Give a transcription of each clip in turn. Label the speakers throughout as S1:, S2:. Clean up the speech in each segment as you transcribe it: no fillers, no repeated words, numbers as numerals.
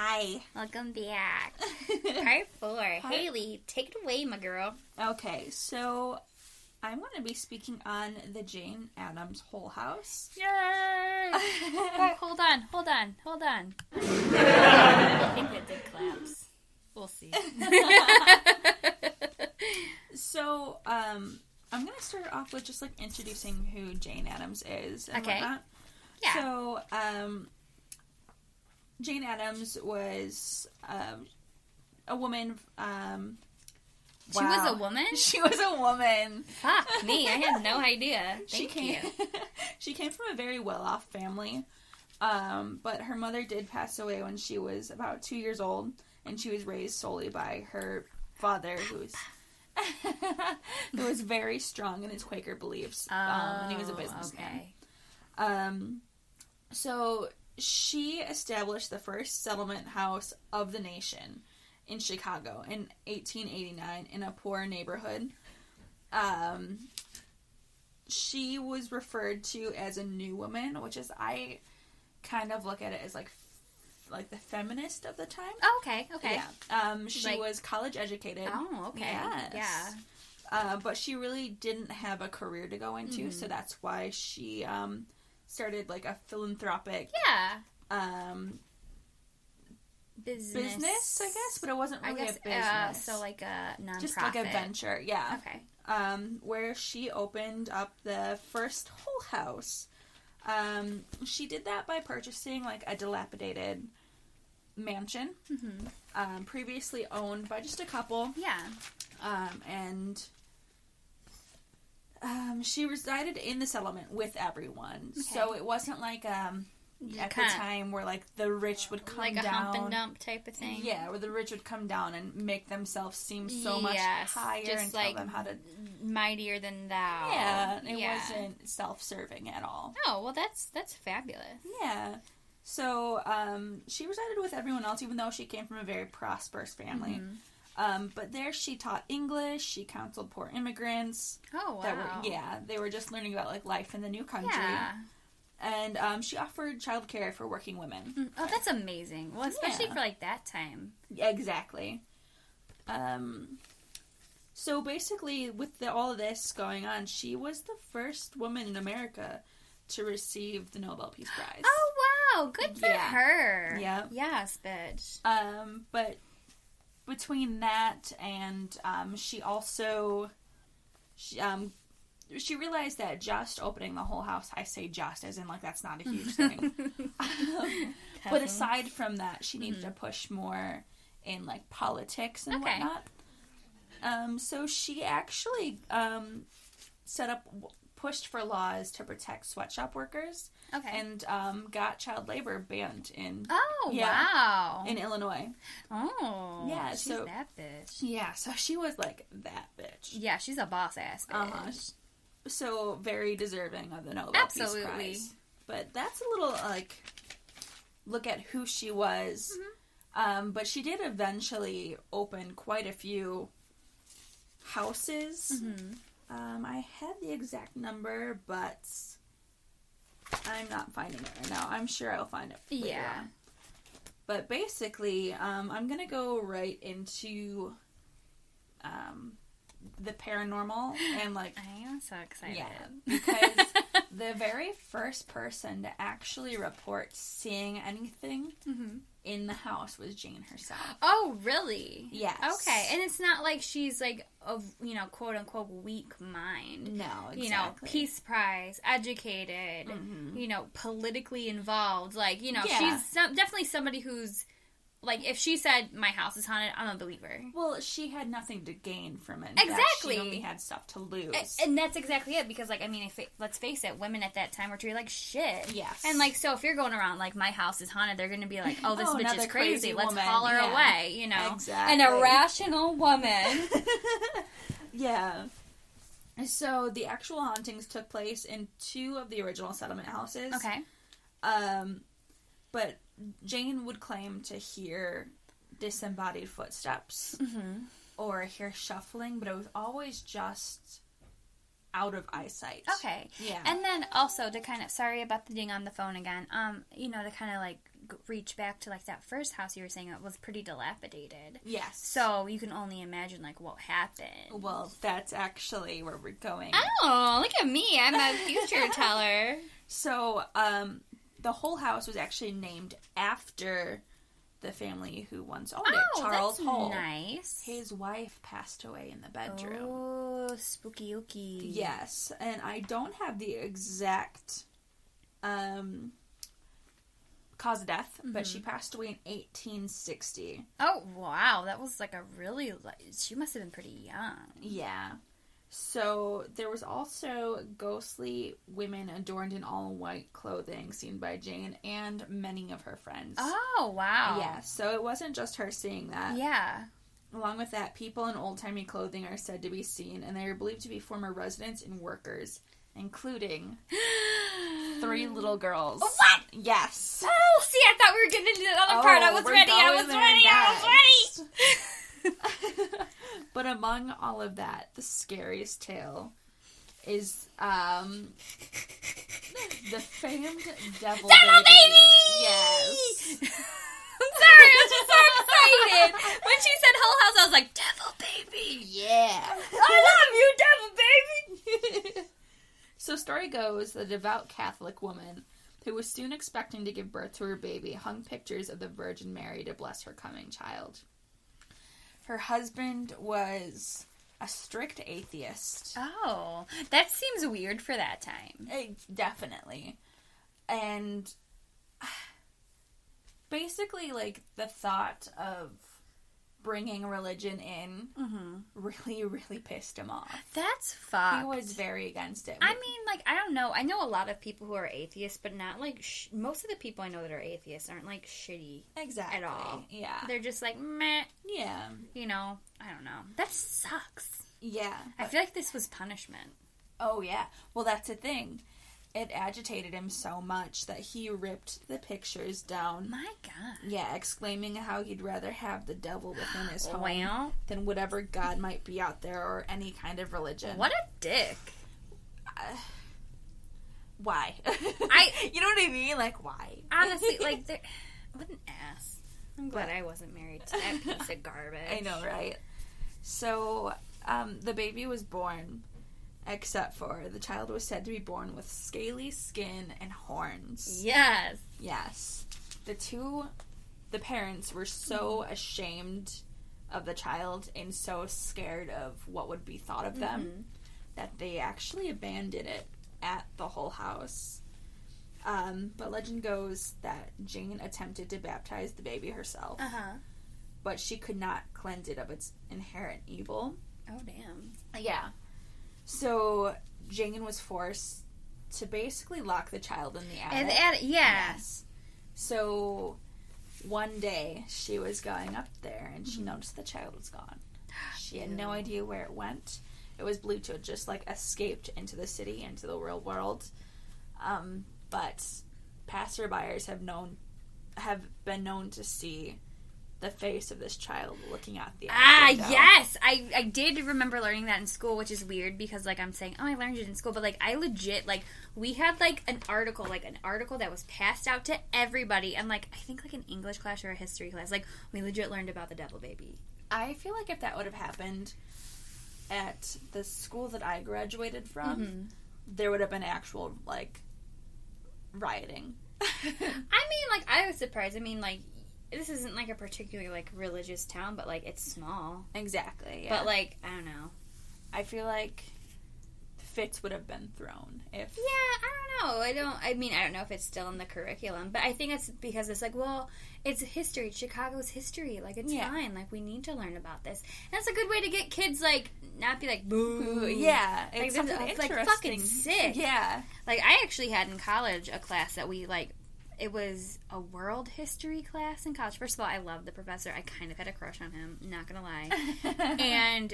S1: Hi.
S2: Welcome back. Part 4. Haley, take it away, my girl.
S1: Okay, so I'm going to be speaking on the Jane Addams Whole House.
S2: Yay! Right, hold on. I think it did claps. We'll see.
S1: So, I'm going to start off with just, like, introducing who Jane Addams is and whatnot.
S2: Yeah.
S1: So, Jane Addams was a woman.
S2: She was a woman?
S1: She was a woman.
S2: Fuck me, I had no idea. Thank you.
S1: She came from a very well-off family, but her mother did pass away when she was about 2 years old, and she was raised solely by her father, who was very strong in his Quaker beliefs, and he was a businessman.
S2: Okay.
S1: So she established the first settlement house of the nation in Chicago in 1889 in a poor neighborhood. She was referred to as a new woman, which is, I kind of look at it as like the feminist of the time.
S2: Oh, okay.
S1: Yeah. She was college educated.
S2: Oh, okay.
S1: Yes.
S2: Yeah.
S1: But she really didn't have a career to go into, so that's why she started like a philanthropic business, I guess, but it wasn't really a business.
S2: So like a nonprofit.
S1: Just like a venture, yeah.
S2: Okay.
S1: Where she opened up the first Whole House. She did that by purchasing like a dilapidated mansion, previously owned by just a couple.
S2: Yeah.
S1: And she resided in the settlement with everyone. Okay. So it wasn't like at the time where like the rich would come down.
S2: Like a hump and dump type of thing.
S1: Yeah, where the rich would come down and make themselves seem so much higher
S2: just
S1: and
S2: like
S1: tell them how to...
S2: mightier than thou.
S1: Yeah, it wasn't self-serving at all.
S2: Oh, well that's fabulous.
S1: Yeah. So, she resided with everyone else, even though she came from a very prosperous family. But there she taught English, she counseled poor immigrants.
S2: Oh, wow.
S1: They were just learning about, like, life in the new country.
S2: Yeah.
S1: And, she offered childcare for working women.
S2: Oh, that's amazing. Well, especially for, like, that time.
S1: Yeah, exactly. So, basically, with all of this going on, she was the first woman in America to receive the Nobel Peace Prize.
S2: Oh, wow. Good for her.
S1: Yeah.
S2: Yes, bitch.
S1: But between that and she also she realized that just opening the Whole House, I say just as in like that's not a huge thing, but aside from that, she needed to push more in like politics and whatnot. So she actually pushed for laws to protect sweatshop workers.
S2: Okay.
S1: And got child labor banned in...
S2: Oh, wow.
S1: In Illinois.
S2: Oh.
S1: Yeah,
S2: she's that bitch.
S1: Yeah, so she was, like, that bitch.
S2: Yeah, she's a boss-ass bitch.
S1: So, very deserving of the Nobel Peace Prize. But that's a little, like, look at who she was. But she did eventually open quite a few houses. I had the exact number, but... I'm not finding it right now. I'm sure I'll find it later on. But basically, I'm going to go right into the paranormal and like...
S2: I am so excited.
S1: Yeah, because the very first person to actually report seeing anything in the house was Jane herself.
S2: Oh, really?
S1: Yes.
S2: Okay, and it's not like she's like of, quote unquote weak mind.
S1: No, exactly.
S2: Peace Prize, educated, politically involved. Like, she's definitely somebody who's like, if she said my house is haunted, I'm a believer.
S1: Well, she had nothing to gain from it.
S2: Exactly.
S1: She only had stuff to lose.
S2: And that's exactly it, because, like, I mean, let's face it, women at that time were treated like shit.
S1: Yes.
S2: And, like, so if you're going around, like, my house is haunted, they're going to be like, oh, this bitch is crazy. Let's haul her away,
S1: Exactly.
S2: An irrational woman.
S1: Yeah. So, the actual hauntings took place in 2 of the original settlement houses.
S2: Okay.
S1: But Jane would claim to hear disembodied footsteps or hear shuffling, but it was always just out of eyesight.
S2: Okay.
S1: Yeah.
S2: And then also to kind of, sorry about the ding on the phone again, to kind of like reach back to, like, that first house you were saying that was pretty dilapidated.
S1: Yes.
S2: So you can only imagine, like, what happened.
S1: Well, that's actually where we're going.
S2: Oh, look at me. I'm a future teller.
S1: So, the whole house was actually named after the family who once owned it, Charles Hull.
S2: Nice.
S1: His wife passed away in the bedroom.
S2: Oh, spooky-ooky.
S1: Yes, and I don't have the exact cause of death, but she passed away in 1860.
S2: Oh, wow. That was like a really... She must have been pretty young.
S1: Yeah. So, there was also ghostly women adorned in all-white clothing seen by Jane and many of her friends.
S2: Oh, wow.
S1: Yeah, so it wasn't just her seeing that.
S2: Yeah.
S1: Along with that, people in old-timey clothing are said to be seen, and they are believed to be former residents and workers, including 3 little girls.
S2: What?
S1: Yes.
S2: Oh, see, I thought we were getting into the other part. I was ready.
S1: But among all of that, the scariest tale is the famed devil baby. Yes.
S2: I'm sorry, I was just so excited. When she said Hull House, I was like, devil baby.
S1: Yeah.
S2: I love you, devil baby.
S1: So story goes, the devout Catholic woman who was soon expecting to give birth to her baby hung pictures of the Virgin Mary to bless her coming child. Her husband was a strict atheist.
S2: Oh, that seems weird for that time.
S1: Definitely. And basically, like, the thought of bringing religion in really, really pissed him off.
S2: That's fucked.
S1: He was very against it.
S2: I mean, like, I don't know. I know a lot of people who are atheists, but not, like, most of the people I know that are atheists aren't, like, shitty
S1: exactly.
S2: at all.
S1: Yeah.
S2: They're just like, meh.
S1: Yeah.
S2: You know, I don't know. That sucks.
S1: Yeah.
S2: I feel like this was punishment.
S1: Oh, yeah. Well, that's the thing. It agitated him so much that he ripped the pictures down.
S2: My God.
S1: Yeah, exclaiming how he'd rather have the devil within his home than whatever God might be out there or any kind of religion.
S2: What a dick.
S1: Why? You know what I mean? Like, why?
S2: Honestly, like, what an ass. I'm glad I wasn't married to that piece of garbage.
S1: I know, right? So, the baby was born. Except for the child was said to be born with scaly skin and horns.
S2: Yes.
S1: Yes. The parents were so ashamed of the child and so scared of what would be thought of them that they actually abandoned it at the Hull House. But legend goes that Jane attempted to baptize the baby herself. But she could not cleanse it of its inherent evil.
S2: Oh, damn.
S1: Yeah. So, Jane was forced to basically lock the child in the attic.
S2: Yes.
S1: So, one day, she was going up there, and she noticed the child was gone. She had no idea where it went. It was believed to have just, like, escaped into the city, into the real world. But passerbyers have been known to see the face of this child looking out the window.
S2: Yes! I did remember learning that in school, which is weird because, like, I'm saying, oh, I learned it in school, but, like, I legit, like, we had, like, an article that was passed out to everybody, and, like, I think, like, an English class or a history class, like, we legit learned about the devil baby.
S1: I feel like if that would have happened at the school that I graduated from, there would have been actual, like, rioting.
S2: I mean, like, I was surprised. I mean, like, this isn't, like, a particularly, like, religious town, but, like, it's small.
S1: Exactly, yeah.
S2: But, like, I don't know.
S1: I feel like fits would have been thrown if...
S2: Yeah, I don't know. I don't know if it's still in the curriculum, but I think it's because it's like, well, it's history. Chicago's history. Like, it's fine. Like, we need to learn about this. And that's a good way to get kids, like, not be like, boo.
S1: Yeah.
S2: It's like, something like, fucking sick.
S1: Yeah.
S2: Like, I actually had in college a class that we, like, it was a world history class in college. First of all, I loved the professor. I kind of had a crush on him, not gonna lie. And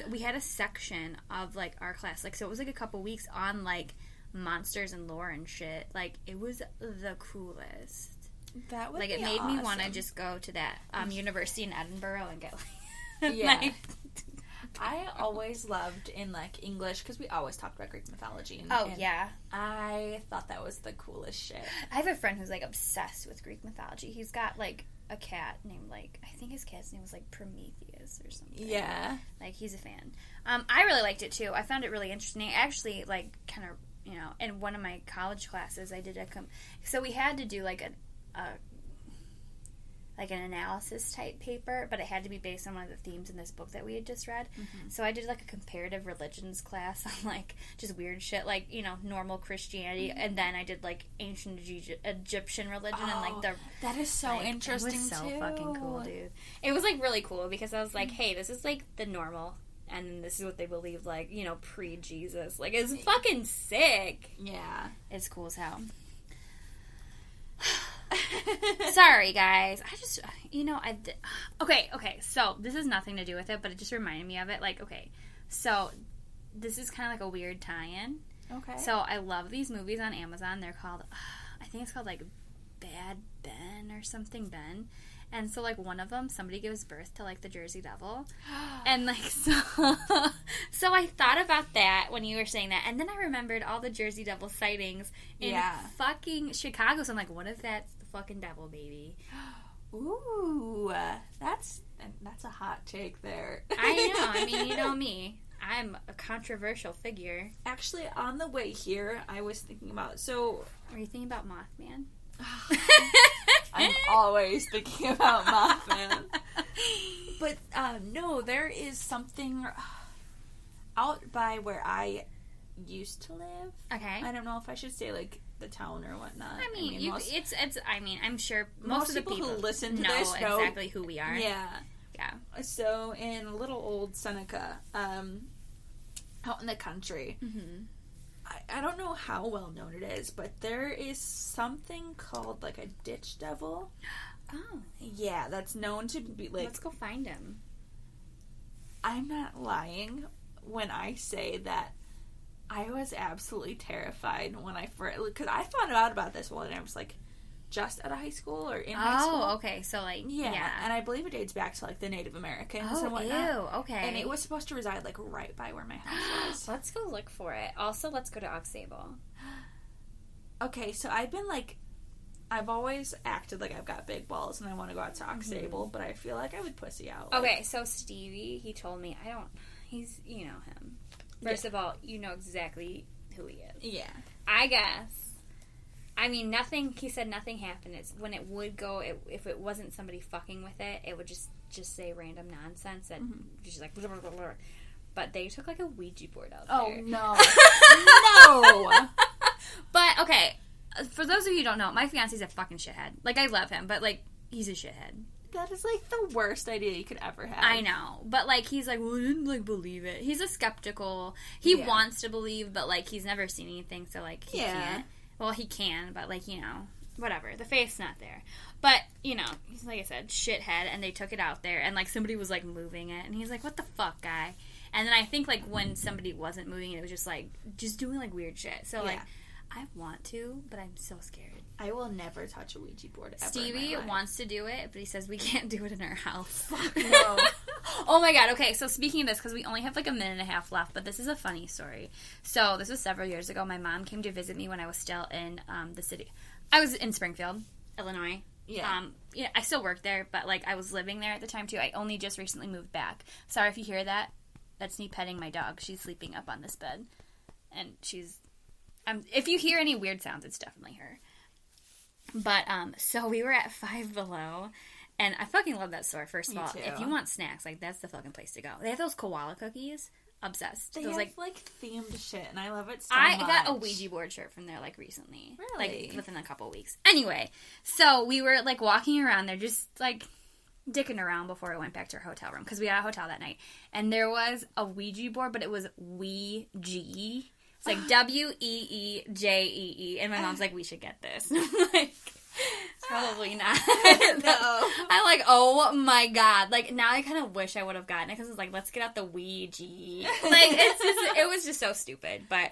S2: we had a section of, like, our class, like, so it was, like, a couple weeks on, like, monsters and lore and shit. Like, it was the coolest.
S1: That would
S2: like,
S1: be
S2: it made
S1: awesome.
S2: me want to just go to that university in Edinburgh and get, like,
S1: yeah. I always loved in, like, English, because we always talked about Greek mythology.
S2: And yeah.
S1: I thought that was the coolest shit.
S2: I have a friend who's, like, obsessed with Greek mythology. He's got, like, a cat named, like, I think his cat's name was, like, Prometheus or something.
S1: Yeah.
S2: Like, he's a fan. I really liked it, too. I found it really interesting. I actually, like, kind of, you know, in one of my college classes, I did so we had to do, like, an analysis type paper, but it had to be based on one of the themes in this book that we had just read. Mm-hmm. So I did, like, a comparative religions class on, like, just weird shit, like, you know, normal Christianity, and then I did, like, ancient Egyptian religion, and, like,
S1: that is so, like, interesting,
S2: it was so fucking cool, dude. It was, like, really cool, because I was like, hey, this is, like, the normal, and this is what they believe, like, you know, pre-Jesus. Like, it's fucking sick.
S1: Yeah.
S2: It's cool as hell. Sorry, guys. I just, you know, okay, so this has nothing to do with it, but it just reminded me of it. Like, okay, so this is kind of like a weird tie-in.
S1: Okay.
S2: So I love these movies on Amazon. They're called, I think it's called, like, Bad Ben or something Ben. And so, like, one of them, somebody gives birth to, like, the Jersey Devil. And, like, so I thought about that when you were saying that. And then I remembered all the Jersey Devil sightings in fucking Chicago. So I'm like, what if that's the fucking devil, baby?
S1: Ooh, that's a hot take there.
S2: I know. I mean, you know me. I'm a controversial figure.
S1: Actually, on the way here, I was thinking about, so...
S2: Are you thinking about Mothman?
S1: I'm always thinking about Mothman. But, no, there is something out by where I used to live.
S2: Okay.
S1: I don't know if I should say, like, the town or whatnot.
S2: I mean I'm sure most of the people
S1: who listen to
S2: know
S1: this know
S2: exactly who we are.
S1: Yeah.
S2: Yeah.
S1: So, in little old Seneca, out in the country,
S2: mm-hmm.
S1: I don't know how well known it is, but there is something called, like, a ditch devil.
S2: Oh.
S1: Yeah, that's known to be, like...
S2: Let's go find him.
S1: I'm not lying when I say that I was absolutely terrified when I first... Because I found out about this when I was, like, just out of high school or in high school.
S2: Oh, okay. So, like, yeah.
S1: And I believe it dates back to, like, the Native Americans and whatnot.
S2: Oh, ew. Okay.
S1: And it was supposed to reside, like, right by where my house was.
S2: Let's go look for it. Also, let's go to Oxable.
S1: Okay, so I've been, like... I've always acted like I've got big balls and I want to go out to Oxable, but I feel like I would pussy out. Like,
S2: okay, so Stevie, he told me, he's, you know him. First of all, you know exactly who he is.
S1: Yeah.
S2: I guess. I mean, he said nothing happened. It's when it would go, if it wasn't somebody fucking with it, it would just say random nonsense that just like, blah, blah, blah, blah. But they took like a Ouija board out there.
S1: Oh, no. No!
S2: But, okay, for those of you who don't know, my fiance's a fucking shithead. Like, I love him, but, like, he's a shithead.
S1: That is, like, the worst idea you could ever have.
S2: I know. But, like, he's like, well, I didn't, like, believe it. He's a skeptical. He wants to believe, but, like, he's never seen anything, so, like, he can't. Well, he can, but, like, you know, whatever. The faith's not there. But, you know, he's, like I said, shithead, and they took it out there, and, like, somebody was, like, moving it, and he's like, what the fuck, guy? And then I think, like, when somebody wasn't moving it, it was just, like, just doing, like, weird shit. So, like, I want to, but I'm so scared.
S1: I will never touch a Ouija board ever
S2: Stevie
S1: in my life.
S2: wants to do it, but he says we can't do it in our house.
S1: Fuck no.
S2: Oh my god, okay, so speaking of this, because we only have like a minute and a half left, but this is a funny story. So, this was several years ago. My mom came to visit me when I was still in the city. I was in Springfield, Illinois.
S1: Yeah.
S2: I still worked there, but like I was living there at the time too. I only just recently moved back. Sorry if you hear that. That's me petting my dog. She's sleeping up on this bed. And she's... if you hear any weird sounds, it's definitely her. But, so we were at Five Below, and I fucking love that store, first of all.
S1: Too.
S2: If you want snacks, like, that's the fucking place to go. They have those koala cookies. Obsessed.
S1: They
S2: those,
S1: have, like, themed shit, and I love it so
S2: much. I got a Ouija board shirt from there, like, recently.
S1: Really?
S2: Like, within a couple weeks. Anyway, so we were, like, walking around there, just, like... dicking around before I went back to our hotel room, because we had a hotel that night, and there was a Ouija board, but it was Ouija. It's like Weejee, and my mom's like, we should get this. And I'm like, probably not.
S1: No.
S2: I'm like, oh my god. Like, now I kind of wish I would have gotten it, because it's like, let's get out the Ouija. Like, it was just so stupid, but...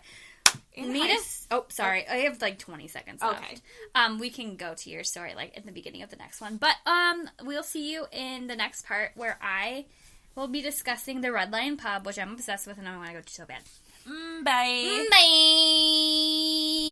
S2: sorry. I have like 20 seconds left.
S1: Okay.
S2: We can go to your story like in the beginning of the next one. But we'll see you in the next part where I we'll be discussing the Red Lion Pub, which I'm obsessed with and I want to go to so bad.
S1: Bye.
S2: Bye.